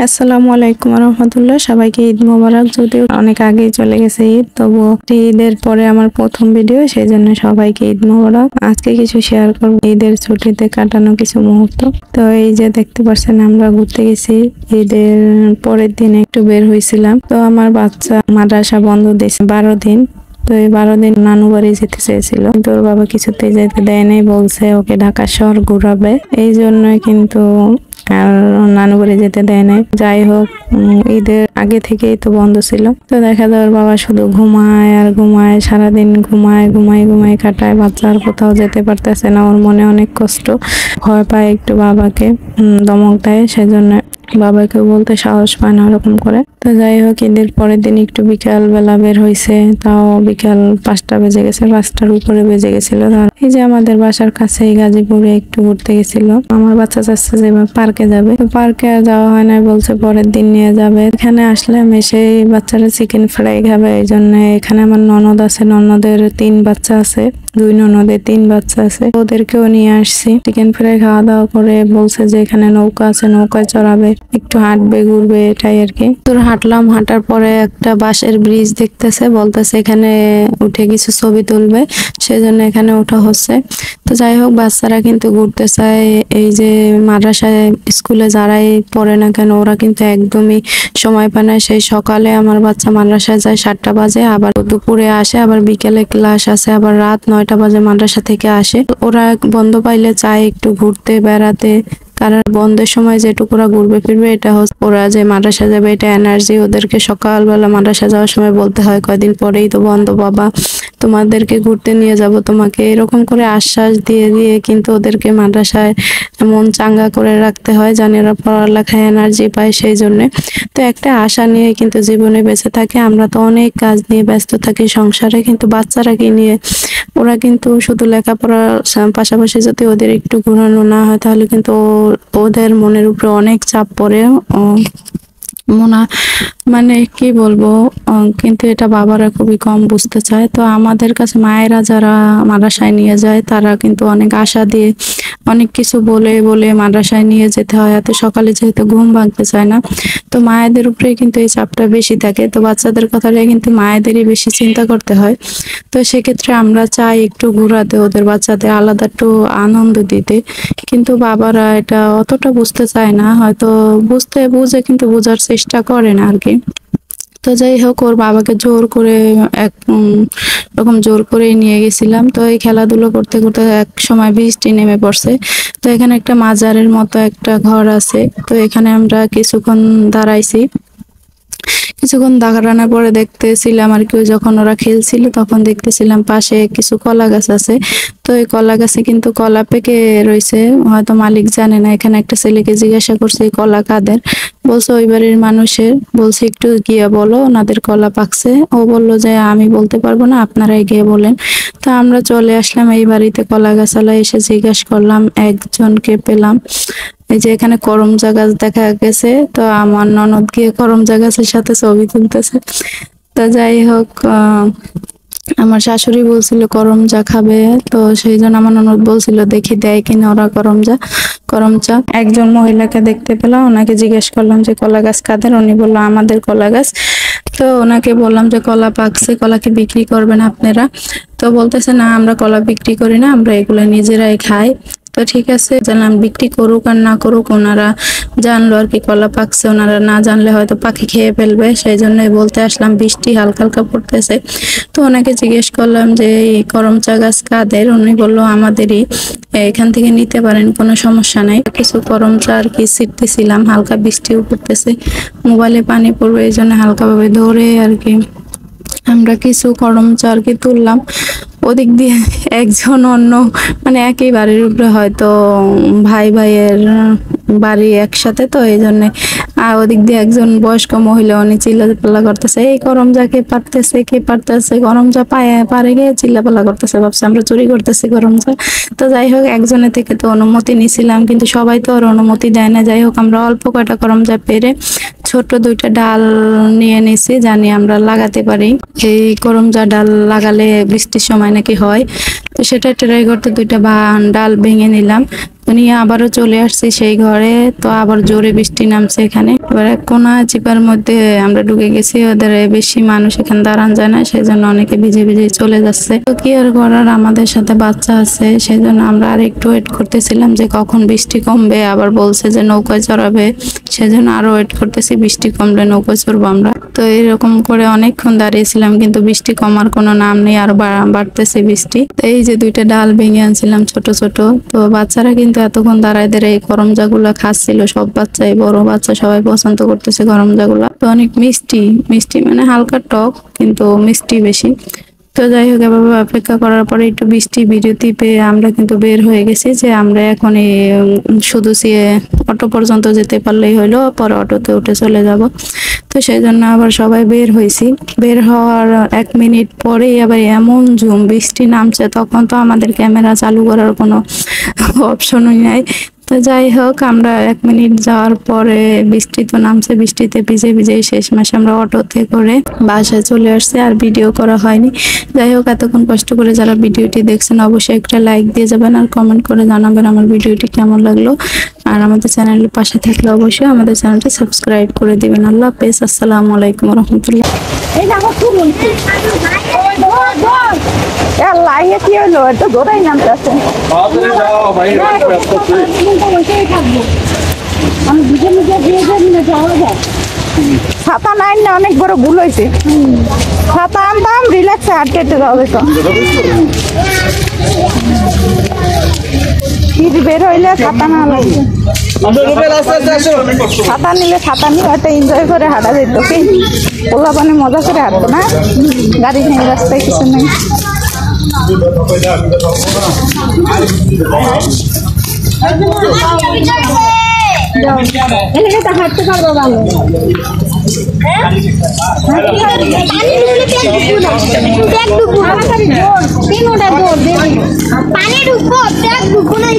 আসসালামু আলাইকুম রহমতুল্লাহ। সবাইকে ঈদ মোবারক। যদিও অনেক আগেই চলে গেছে ঈদ, তবুও ঈদের পরে আমার প্রথম ভিডিও, সেই জন্য সবাইকে ঈদ মোবারক। আজকে কিছু শেয়ার করব ঈদের ছুটিতে কাটানো কিছু মুহূর্ত। তো এই যে দেখতে পাচ্ছেন, আমরা ঘুরতে গেছি। ঈদের পরের দিন একটু বের হয়েছিলাম। তো আমার বাচ্চা মাদ্রাসা বন্ধ দিয়েছে 12 দিন। তো এই 12 দিন নানু বাড়ি যেতে চেয়েছিল, কিন্তু ওর বাবা কিছুতেই যেতে দেয় নাই, বলছে ওকে ঢাকা শহর ঘুরাবে। এই জন্যই কিন্তু আর নানু বাড়ি যেতে দেয় নাই। যাই হোক, ঈদের আগে থেকেই তো বন্ধ ছিল। তো দেখা যায় ওর বাবা শুধু ঘুমায় আর ঘুমায়, সারাদিন ঘুমায় ঘুমায় ঘুমায় কাটায়। বাচ্চা আর কোথাও যেতে পারতেছে না, ওর মনে অনেক কষ্ট। ভয় পায় একটু বাবাকে, ধমক দেয়, সেজন্য বাবাকে বলতে সাহস পায় না ওরকম করে। তো যাই হোক, ঈদের পরের দিন একটু বিকাল বেলা বের হয়েছে, তাও বিকাল 5টা বেজে গেছে, 5টার উপরে বেজে গেছিল। এই যে আমাদের বাসার কাছেই গাজীপুরে একটু ঘুরতে গেছিল। আমার বাচ্চা চাচ্ছে যে পার্কে যাবে, তো পার্কে আর যাওয়া হয় না, বলছে পরের দিন নিয়ে যাবে। এখানে আসলাম, এসে বাচ্চারা চিকেন ফ্রাই খাবে, এই জন্য এখানে আমার ননদ আছে, ননদের 3 বাচ্চা আছে, 2 ননদের 3 বাচ্চা আছে, ওদেরকেও নিয়ে আসছি। চিকেন ফ্রাই খাওয়া দাওয়া করে বলছে যে এখানে নৌকা আছে, নৌকায় চড়াবে, একটু হাঁটবে ঘুরবে, এটাই আর কি। তো হাঁটলাম, হাঁটার পরে একটা বাঁশের ব্রিজ দেখতেছে, বলতেছে এখানে উঠে কিছু ছবি তুলবে, সেজন্য এখানে ওঠা হচ্ছে। তো যাই হোক, বাচ্চারা কিন্তু ঘুরতে চায়। এই যে মাদ্রাসায় স্কুলে যারাই পড়ে না কেন, ওরা কিন্তু একদমই সময় পায় না। সেই সকালে আমার বাচ্চা মাদ্রাসায় যায় 7টা বাজে, আবার দুপুরে আসে, আবার বিকেলে ক্লাস আছে, আবার রাত 9টা বাজে মাদ্রাসা থেকে আসে। ওরা বন্ধ পাইলে চায় একটু ঘুরতে বেড়াতে, কারণ বন্ধের সময় যেটুকু ওরা ঘুরবে ফিরবে, এটা হচ্ছে ওরা যে মাদ্রাসা যাবে, এটা এনার্জি ওদেরকে। সকালবেলা মাদ্রাসা যাওয়ার সময় বলতে হয় কয়দিন পরেই তো বন্ধ বাবা, তোমাদেরকে ঘুরতে নিয়ে যাব তোমাকে, এরকম করে আশ্বাস দিয়ে দিয়ে কিন্তু ওদেরকে মাদ্রাসায় মন চাঙ্গা করে রাখতে হয়, জানি ওরা পড়ালেখায় এনার্জি পায়। সেই জন্য তো একটা আশা নিয়ে কিন্তু জীবনে বেঁচে থাকে। আমরা তো অনেক কাজ নিয়ে ব্যস্ত থাকি সংসারে, কিন্তু বাচ্চারা কি নিয়ে, ওরা কিন্তু শুধু লেখাপড়ার পাশাপাশি যদি ওদের একটু ঘোরানো না হয়, তাহলে কিন্তু ওদের মনের উপরে অনেক চাপ পড়ে। মনে মানে কি বলবো, কিন্তু এটা বাবারা খুবই কম বুঝতে চায়। তো আমাদের কাছে মায়েরা যারা মাদ্রাসায় নিয়ে যায়, তারা কিন্তু অনেক আশা দিয়ে অনেক কিছু বলে বলে মাদ্রাসায় নিয়ে যেতে হয়। এত সকালে যেহেতু ঘুম ভাঙতে চায় না, তো মায়েদের উপরে কিন্তু এই চাপটা বেশি থাকে। তো বাচ্চাদের কথাটা কিন্তু মায়েদেরই বেশি চিন্তা করতে হয়। তো সেক্ষেত্রে আমরা চাই একটু ঘোরাতে, ওদের বাচ্চাদের আলাদা একটু আনন্দ দিতে, কিন্তু বাবারা এটা অতটা বুঝতে চায় না, হয়তো বুঝে কিন্তু বোঝার চেষ্টা করে না আর কি। তো যাই হোক, ওর বাবাকে জোর করে এক রকম জোর করে নিয়ে গেছিলাম। তো এই খেলাধুলো করতে করতে এক সময় বৃষ্টি নেমে পড়ছে। তো এখানে একটা মাজারের মতো একটা ঘর আছে, তো এখানে আমরা কিছুক্ষণ দাঁড়াইছি। কিছুক্ষণ দাঁড়ানোর পরে দেখতেছিলাম আর কি, যখন ওরা খেলছিল তখন দেখতেছিলাম পাশে কিছু কলা গাছ আছে। তো এই কলা গাছে কিন্তু কলা পেকে রয়েছে, হয়তো মালিক জানে না। এখানে একটা ছেলেকে জিজ্ঞাসা করছে এই কলা কাদের, বলছে ওই বাড়ির মানুষের। বলছে একটু গিয়ে বলো ওনাদের কলা পাকছে। ও বললো যে আমি বলতে পারবো না, আপনারাই গিয়ে বলেন। তো আমরা চলে আসলাম এই বাড়িতে, কলা গাছালা এসে জিজ্ঞাসা করলাম, একজনকে পেলাম। এই যে এখানে করমচা গাছ দেখা গেছে, তো আমার ননদ গিয়ে করমচা গাছের সাথে ছবি তুলতেছে। তো যাই হোক, আমার শাশুড়ি বলছিল করমচা খাবে, তো সেই জন্য আমার ননদ বলছিল দেখি দেয় কিনা ওরা করমচা। একজন মহিলাকে দেখতে পেলাম, ওনাকে জিজ্ঞেস করলাম যে কলা গাছ কাদের, উনি বললো আমাদের কলা গাছ। তো ওনাকে বললাম যে কলা পাকছে, কলা কি বিক্রি করবেন আপনারা? তো বলতেছে না, আমরা কলা বিক্রি করি না, আমরা এগুলো নিজেরাই খাই। তো ঠিক আছে, জানলাম বিক্রি করুক আর না করুক, ওনারা জানলো আর কি কলা পাকছে, ওনারা না জানলে হয়তো পাখি খেয়ে ফেলবে, সেই জন্যই বলতে আসলাম। বৃষ্টি হালকা হালকা পড়তেছে, তো ওনাকে জিজ্ঞেস করলাম যে এই করমচা গাছ কাদের, উনি বললো আমাদেরই, এখান থেকে নিতে পারেন, কোনো সমস্যা নাই। কিছু করমচা আর কি ছিটতেছিলাম, হালকা বৃষ্টিও পড়তেছে, মোবাইলে পানি পড়বে, এই জন্য হালকাভাবে ধরে আর কি আমরা কিছু করমচা আর কি তুললাম। ওদিক দিয়ে একজন অন্য মানে একই বাড়ির উপরে হয়তো ভাই ভাইয়ের বাড়ি একসাথে, তো এই জন্য ওদিক দিয়ে একজন বয়স্ক মহিলা, উনি চিল্লাপাল্লা করতেছে এই করমচা কে পারতেছে, কে পারতেছে, করমচা পারে গিয়ে চিল্লাপাল্লা করতেছে, ভাবছে আমরা চুরি করতেছি করমচা। তো যাই হোক, একজনের থেকে তো অনুমতি নিছিলাম, কিন্তু সবাই তো আর অনুমতি দেয় না। যাই হোক, আমরা অল্প কয়টা করমচা পেরে ছোট 2টা ডাল নিয়ে নিছি, জানি আমরা লাগাতে পারি। এই করমচা ডাল লাগালে বৃষ্টির সময় নাকি হয়, তো সেটা ট্রাই করতে 2টা ডাল ভেঙে নিলাম। তো নিয়ে আবারও চলে আসছি সেই ঘরে। তো আবার জোরে বৃষ্টি নামছে এখানে। এবার কোনা চিপার মধ্যে আমরা ঢুকে গেছি, ওদের বেশি মানুষ এখানে দাঁড়ান যায় না, সেই জন্য অনেকে ভিজে ভিজে চলে যাচ্ছে। তো কি আর করার, আমাদের সাথে বাচ্চা আছে, সেই জন্য আমরা আর একটু ওয়েট করতেছিলাম যে কখন বৃষ্টি কমবে। আবার বলছে যে নৌকায় চড়াবে, সেজন্য আরো ওয়েট করতেছি, বৃষ্টি কমলে নৌকায় চড়বো আমরা। তো এরকম করে অনেকক্ষণ দাঁড়িয়েছিলাম, কিন্তু বৃষ্টি কমার কোনো নাম নেই, আর বাড়তেছে বৃষ্টি। তো এই যে দুইটা ডাল ভেঙে আনছিলাম ছোট ছোট, তো বাচ্চারা কিন্তু এতক্ষণ দাঁড়ায় দাঁড়ায় এই করমজাগুলা খাচ্ছিল। সব বাচ্চাই, বড় বাচ্চা সবাই পছন্দ করতেছে করমজাগুলা। তো অনেক মিষ্টি মিষ্টি, মানে হালকা টক কিন্তু মিষ্টি বেশি। তো যাই হোক, এভাবে অপেক্ষা করার পরে একটু বৃষ্টি বিরতি পেয়ে আমরা কিন্তু বের হয়ে গেছি, যে আমরা এখন এই শুধু অটো পর্যন্ত যেতে পারলেই হলো, পরে অটোতে উঠে চলে যাব। তো সেই জন্য আবার সবাই বের হয়েছি। বের হওয়ার 1 মিনিট পরেই আবার এমন ঝুম বৃষ্টি নামছে, তখন তো আমাদের ক্যামেরা চালু করার কোনো অপশনই নাই। তো যাই হোক, আমরা 1 মিনিট যাওয়ার পরে বৃষ্টি তো নামছে, বৃষ্টিতে ভিজে ভিজে শেষ মাসে আমরা অটোতে করে বাসায় চলে আসছি, আর ভিডিও করা হয়নি। যাই হোক, এতক্ষণ কষ্ট করে যারা ভিডিওটি দেখছেন অবশ্যই একটা লাইক দিয়ে যাবেন, আর কমেন্ট করে জানাবেন আমার ভিডিওটি কেমন লাগলো। আর আমাদের চ্যানেলের পাশে থাকলে অবশ্যই আমাদের চ্যানেলটি সাবস্ক্রাইব করে দিবেন। আল্লাহ হাফেজ, আসসালামু আলাইকুম রহমতুল্লাহ। লাইয়ে কি হলো, তো গোড়াই নামতেছে। ছাতা নাই না, অনেক বড় ভুল হয়েছে। ছাতা আনতাম, রিল্যাক্সে হাঁটতে হাঁটতে যাওয়া যেত। বের হইলে ছাতা না লাগবে, ছাতা নিলে ছাতা নিয়ে একটা এনজয় করে হাঁটা যেত। কি ওলা পানি মজা করে হাঁটতো না, গাড়ি নেই, রাস্তায় কিছু নেই। হাঁটতে পারবো ভালো। পানি ঢুকবো, ঢুকবো না।